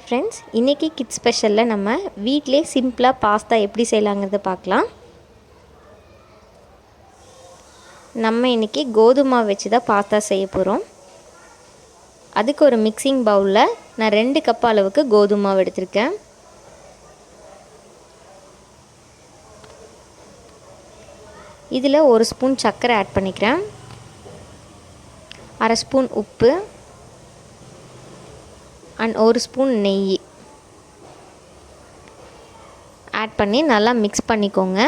Friends, இன்றைக்கி kids ஸ்பெஷலில் நம்ம வீட்டிலே சிம்பிளாக பாஸ்தா எப்படி செய்யலாங்கிறத பார்க்கலாம். நம்ம இன்றைக்கி கோதுமை வச்சு தான் பாஸ்தா செய்ய போகிறோம். அதுக்கு ஒரு மிக்சிங் பவுலில் நான் 2 கப் அளவுக்கு கோதுமை மாவு எடுத்திருக்கேன். இதில் 1 ஸ்பூன் சர்க்கரை ஆட் பண்ணிக்கிறேன். 1/2 ஸ்பூன் உப்பு அண்ட் 1 ஸ்பூன் நெய் ஆட் பண்ணி நல்லா மிக்ஸ் பண்ணிக்கோங்க.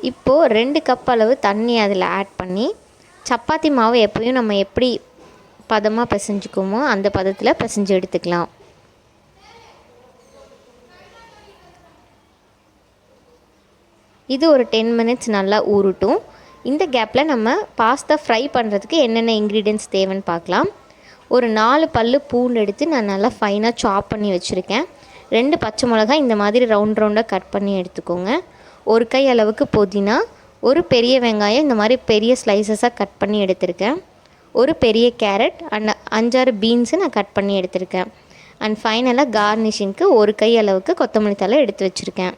இப்போது 2 கப் அளவு தண்ணி அதில் ஆட் பண்ணி சப்பாத்தி மாவு எப்பயும் நம்ம எப்படி பதமாக பிசைஞ்சுக்குமோ அந்த பதத்தில் பிசைஞ்சு எடுத்துக்கலாம். இது ஒரு 10 மினிட்ஸ் நல்லா ஊறட்டும். இந்த கேப்பில் நம்ம பாஸ்தா ஃப்ரை பண்ணுறதுக்கு என்னென்ன இன்க்ரீடியன்ட்ஸ் தேவைன்னு பார்க்கலாம். ஒரு 4 பல்லு பூண்டு எடுத்து நான் நல்லா ஃபைனாக சாப் பண்ணி வச்சுருக்கேன். 2 பச்சை மிளகாய் இந்த மாதிரி ரவுண்டாக கட் பண்ணி எடுத்துக்கோங்க. 1 கை அளவுக்கு புதினா, ஒரு பெரிய வெங்காயம் இந்த மாதிரி பெரிய ஸ்லைசஸாக கட் பண்ணி எடுத்திருக்கேன். ஒரு பெரிய கேரட் அண்ட் 5-6 பீன்ஸு நான் கட் பண்ணி எடுத்திருக்கேன். அண்ட் ஃபைனலாக கார்னிஷிங்க்கு 1 கை அளவுக்கு கொத்தமல்லி தழை எடுத்து வச்சுருக்கேன்.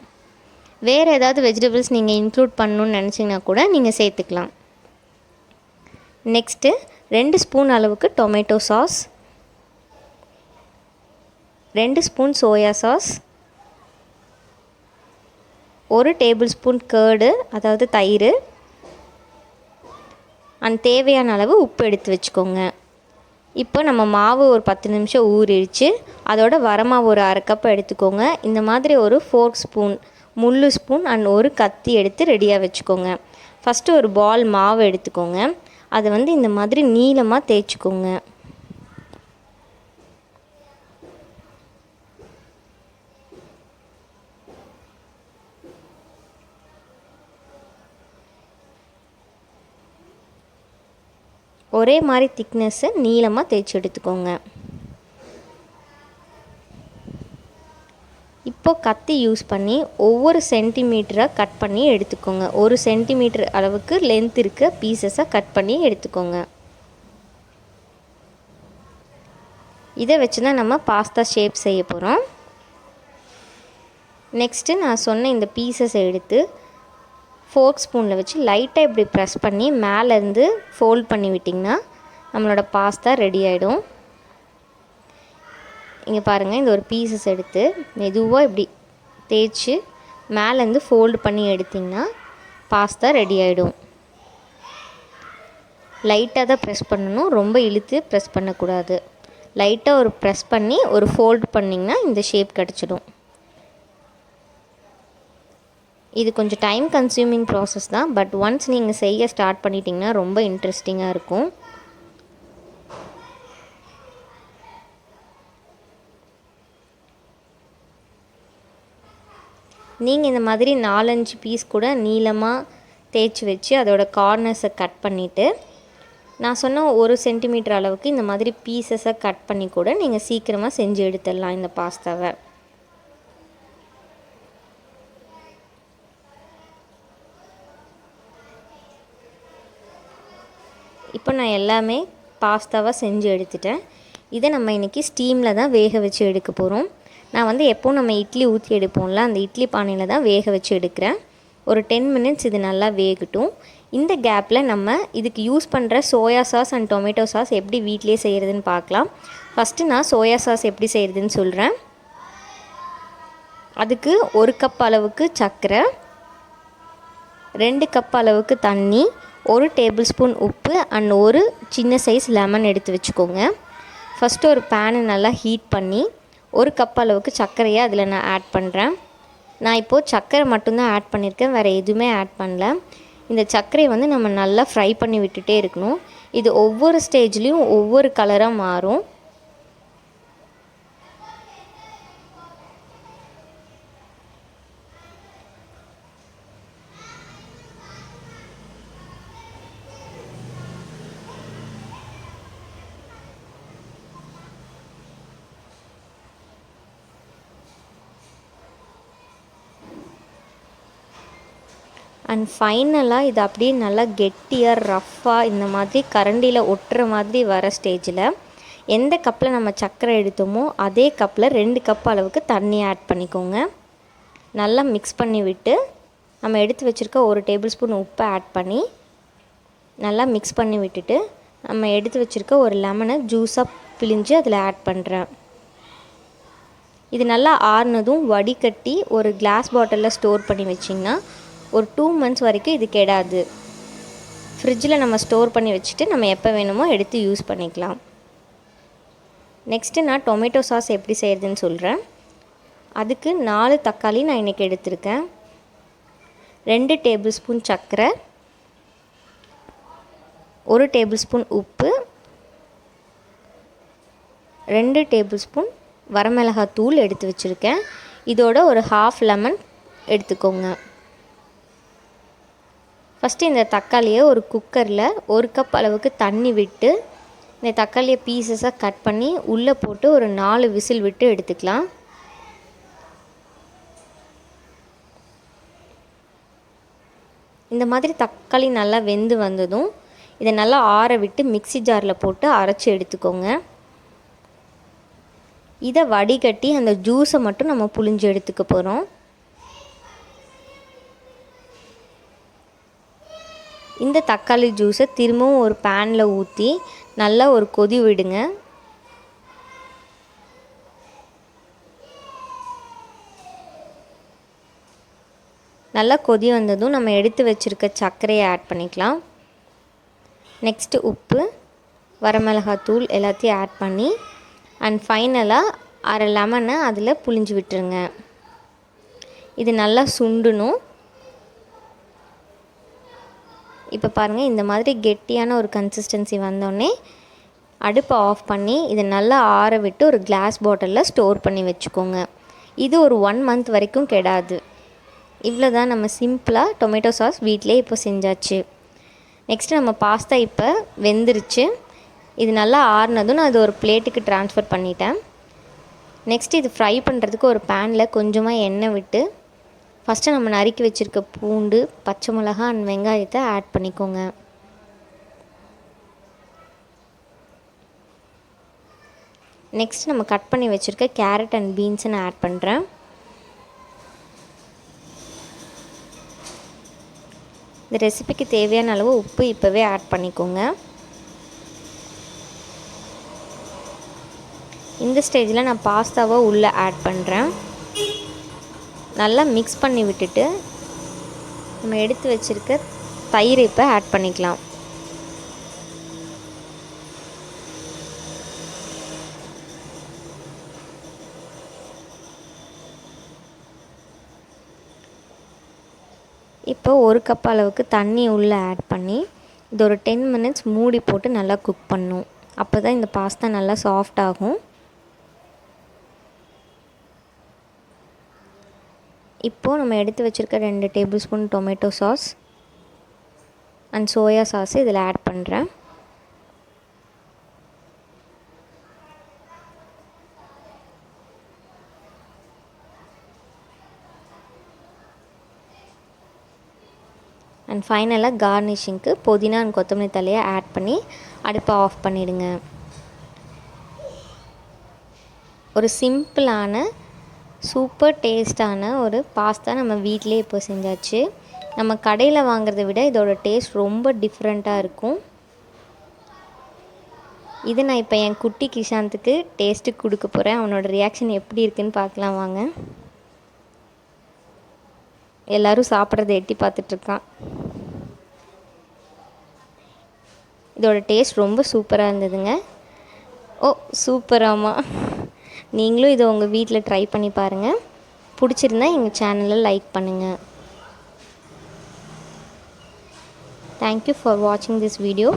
வேறு ஏதாவது வெஜிடபிள்ஸ் நீங்கள் இன்க்ளூட் பண்ணணுன்னு நினச்சிங்கன்னா கூட நீங்கள் சேர்த்துக்கலாம். நெக்ஸ்ட்டு 2 ஸ்பூன் அளவுக்கு tomato sauce, 2 spoon soya sauce, 1 table spoon curd அதாவது தயிர் அண்ட் தேவையான அளவு உப்பு எடுத்து வச்சுக்கோங்க. இப்போ நம்ம மாவு ஒரு 10 நிமிஷம் ஊறிடுச்சு. அதோட வரமாவு ஒரு 1/2 கப் எடுத்துக்கோங்க. இந்த மாதிரி ஒரு ஃபோர்க் ஸ்பூன், முள்ளு ஸ்பூன் அண்ட் ஒரு கத்தி எடுத்து ரெடியாக வச்சுக்கோங்க. ஃபஸ்ட்டு ஒரு பால் மாவு எடுத்துக்கோங்க. அதை இந்த மாதிரி நீளமாக தேய்ச்சிக்கோங்க. ஒரே மாதிரி திக்னஸ்ஸை நீளமாக தேய்ச்சி எடுத்துக்கோங்க. இப்போது கத்தி யூஸ் பண்ணி ஒவ்வொரு சென்டிமீட்டராக கட் பண்ணி எடுத்துக்கோங்க. 1 சென்டிமீட்டர் அளவுக்கு லென்த் இருக்க பீசஸாக கட் பண்ணி எடுத்துக்கோங்க. இதை வச்சு தான் நம்ம பாஸ்தா ஷேப் செய்ய போகிறோம். நெக்ஸ்ட்டு நான் சொன்ன இந்த பீசஸை எடுத்து ஃபோர்க் ஸ்பூனில் வச்சு லைட்டாக இப்படி ப்ரெஸ் பண்ணி மேலேருந்து ஃபோல்ட் பண்ணி விட்டிங்கன்னா நம்மளோட பாஸ்தா ரெடி ஆகிடும். இங்கே பாருங்கள், இந்த ஒரு பீசஸ் எடுத்து மெதுவாக இப்படி தேய்ச்சி மேலேருந்து ஃபோல்டு பண்ணி எடுத்திங்கன்னா பாஸ்தா ரெடி ஆகிடும். லைட்டாக தான் ப்ரெஸ் பண்ணணும், ரொம்ப இழுத்து ப்ரெஸ் பண்ணக்கூடாது. லைட்டாக ஒரு ப்ரெஸ் பண்ணி ஒரு ஃபோல்டு பண்ணிங்கன்னா இந்த ஷேப் கிடச்சிடும். இது கொஞ்சம் டைம் கன்சியூமிங் ப்ராசஸ் தான். பட் ஒன்ஸ் நீங்கள் செய்ய ஸ்டார்ட் பண்ணிட்டீங்கன்னா ரொம்ப இன்ட்ரெஸ்டிங்காக இருக்கும். நீங்கள் இந்த மாதிரி 4-5 பீஸ் கூட நீளமாக தேய்ச்சி வச்சு அதோட கார்னர்ஸை கட் பண்ணிவிட்டு நான் சொன்ன 1 சென்டிமீட்டர் அளவுக்கு இந்த மாதிரி பீசஸை கட் பண்ணி கூட நீங்கள் சீக்கிரமாக செஞ்சு எடுத்துடலாம் இந்த பாஸ்தாவை. இப்போ நான் எல்லாமே பாஸ்தாவாக செஞ்சு எடுத்துட்டேன். இதை நம்ம இன்றைக்கி ஸ்டீமில் தான் வேக வச்சு எடுக்க போகிறோம். நான் எப்போவும் நம்ம இட்லி ஊற்றி எடுப்போம்ல, அந்த இட்லி பானையில் தான் வேக வச்சு எடுக்கிறேன். ஒரு 10 மினிட்ஸ் இது நல்லா வேகட்டும். இந்த கேப்பில் நம்ம இதுக்கு யூஸ் பண்ணுற soya sauce and tomato sauce எப்படி வீட்டிலே செய்கிறதுன்னு பார்க்கலாம். ஃபஸ்ட்டு நான் சோயா சாஸ் எப்படி செய்கிறதுன்னு சொல்கிறேன். அதுக்கு 1 கப் அளவுக்கு சர்க்கரை, 2 கப் அளவுக்கு தண்ணி, 1 டேபிள் ஸ்பூன் உப்பு அண்ட் 1 சின்ன சைஸ் லெமன் எடுத்து வச்சுக்கோங்க. ஃபஸ்ட்டு ஒரு பேனை நல்லா ஹீட் பண்ணி 1 கப் அளவுக்கு சர்க்கரையை அதில் நான் ஆட் பண்ணுறேன். நான் இப்போது சர்க்கரை மட்டும்தான் ஆட் பண்ணியிருக்கேன், வேறு எதுவுமே ஆட் பண்ணல. இந்த சர்க்கரையை நம்ம நல்லா ஃப்ரை பண்ணி விட்டுட்டே இருக்கணும். இது ஒவ்வொரு ஸ்டேஜ்லேயும் ஒவ்வொரு கலராக மாறும். அண்ட் ஃபைனலாக இது அப்படியே நல்லா கெட்டியாக ரஃப்பாக இந்த மாதிரி கரண்டியில் ஒட்டுற மாதிரி வர ஸ்டேஜில் எந்த கப்பில் நம்ம சர்க்கரை எடுத்தோமோ அதே கப்பில் 2 கப் அளவுக்கு தண்ணி ஆட் பண்ணிக்கோங்க. நல்லா மிக்ஸ் பண்ணி விட்டு நம்ம எடுத்து வச்சுருக்க 1 டேபிள் ஸ்பூன் உப்பை ஆட் பண்ணி நல்லா மிக்ஸ் பண்ணி விட்டுட்டு நம்ம எடுத்து வச்சுருக்க ஒரு லெமனை ஜூஸாக பிழிஞ்சு அதில் ஆட் பண்ணுறேன். இது நல்லா ஆறுனதும் வடிகட்டி ஒரு கிளாஸ் பாட்டிலில் ஸ்டோர் பண்ணி வச்சிங்கன்னா ஒரு 2 months வரைக்கும் இது கெடாது. ஃப்ரிட்ஜில் நம்ம ஸ்டோர் பண்ணி வச்சுட்டு நம்ம எப்போ வேணுமோ எடுத்து யூஸ் பண்ணிக்கலாம். நெக்ஸ்ட்டு நான் டொமேட்டோ சாஸ் எப்படி செய்கிறதுன்னு சொல்கிறேன். அதுக்கு 4 தக்காளி நான் இன்றைக்கி எடுத்திருக்கேன். 2 டேபிள் ஸ்பூன் சர்க்கரை, 1 டேபிள் ஸ்பூன் உப்பு, 2 டேபிள் ஸ்பூன் வரமிளகாய் தூள் எடுத்து வச்சுருக்கேன். இதோட ஒரு 1/2 லெமன் எடுத்துக்கோங்க. ஃபஸ்ட்டு இந்த தக்காளியை ஒரு குக்கரில் 1 கப் அளவுக்கு தண்ணி விட்டு இந்த தக்காளியை பீசஸாக கட் பண்ணி உள்ளே போட்டு ஒரு 4 விசில் விட்டு எடுத்துக்கலாம். இந்த மாதிரி தக்காளி நல்லா வெந்து வந்ததும் இதை நல்லா ஆற விட்டு மிக்ஸி ஜாரில் போட்டு அரைச்சி எடுத்துக்கோங்க. இதை வடிகட்டி அந்த ஜூஸை மட்டும் நம்ம புழிஞ்சு எடுத்துக்க போகிறோம். இந்த தக்காளி ஜூஸை திரும்பவும் ஒரு பேனில் ஊற்றி நல்லா ஒரு கொதி விடுங்க. நல்லா கொதி வந்ததும் நம்ம எடுத்து வச்சுருக்க சர்க்கரையை ஆட் பண்ணிக்கலாம். நெக்ஸ்ட்டு உப்பு, வரமிளகாய் தூள் எல்லாத்தையும் ஆட் பண்ணி அண்ட் ஃபைனலாக 1/2 லெமனை அதில் புழிஞ்சு விட்டுருங்க. இது நல்லா சுண்டணும். இப்போ பாருங்கள், இந்த மாதிரி கெட்டியான ஒரு கன்சிஸ்டன்சி வந்தோடனே அடுப்பை ஆஃப் பண்ணி இதை நல்லா ஆற விட்டு ஒரு கிளாஸ் பாட்டிலில் ஸ்டோர் பண்ணி வச்சுக்கோங்க. இது ஒரு 1 month வரைக்கும் கெடாது. இவ்வளோ தான், நம்ம சிம்பிளாக டொமேட்டோ சாஸ் வீட்டிலே இப்போ செஞ்சாச்சு. நெக்ஸ்ட்டு நம்ம பாஸ்தா இப்போ வெந்துருச்சு. இது நல்லா ஆறுனதும் நான் இது ஒரு பிளேட்டுக்கு ட்ரான்ஸ்ஃபர் பண்ணிட்டேன். நெக்ஸ்ட்டு இது ஃப்ரை பண்ணுறதுக்கு ஒரு பேனில் கொஞ்சமாக எண்ணெய் விட்டு ஃபஸ்ட்டு நம்ம நறுக்கி வச்சுருக்க பூண்டு, பச்சை மிளகா அண்ட் வெங்காயத்தை ஆட் பண்ணிக்கோங்க. நெக்ஸ்ட் நம்ம கட் பண்ணி வச்சுருக்க கேரட் அண்ட் பீன்ஸை நான் ஆட் பண்ணுறேன். இந்த ரெசிபிக்கு தேவையான அளவு உப்பு இப்போவே ஆட் பண்ணிக்கோங்க. இந்த ஸ்டேஜில் நான் பாஸ்தாவை உள்ளே ஆட் பண்ணுறேன். நல்லா மிக்ஸ் பண்ணி விட்டுட்டு நம்ம எடுத்து வச்சுருக்க தயிர் இப்போ ஆட் பண்ணிக்கலாம். இப்போ 1 கப் அளவுக்கு தண்ணி உள்ளே ஆட் பண்ணி இது ஒரு 10 minutes மூடி போட்டு நல்லா குக் பண்ணணும். அப்போ தான் இந்த பாஸ்தா நல்லா சாஃப்ட் ஆகும். இப்போது நம்ம எடுத்து வச்சுருக்க 2 table spoon tomato sauce and soya sauce இதில் ஆட் பண்ணுறேன். அண்ட் ஃபைனலாக கார்னிஷிங்க்கு புதினா அண்ட் கொத்தமல்லி தழையை ஆட் பண்ணி அடுப்பை ஆஃப் பண்ணிவிடுங்க. ஒரு சிம்பிளான சூப்பர் டேஸ்டான ஒரு பாஸ்தா நம்ம வீட்டிலே இப்போ செஞ்சாச்சு. நம்ம கடையில் வாங்குறதை விட இதோட டேஸ்ட் ரொம்ப டிஃப்ரெண்ட்டாக இருக்கும். இது நான் இப்போ என் குட்டி கிஷாந்துக்கு டேஸ்ட்டு கொடுக்க போகிறேன். அவனோட ரியாக்ஷன் எப்படி இருக்குன்னு பார்க்கலாம் வாங்க. எல்லோரும் சாப்பிட்றத எட்டி பார்த்துட்ருக்கான். இதோட டேஸ்ட் ரொம்ப சூப்பராக இருந்ததுங்க. ஓ சூப்பராமா! நீங்களும் இதை உங்கள் வீட்டில் ட்ரை பண்ணி பாருங்கள். பிடிச்சிருந்தா எங்கள் சேனலை லைக் பண்ணுங்கள். தேங்க்யூ ஃபார் வாட்சிங் திஸ் வீடியோ.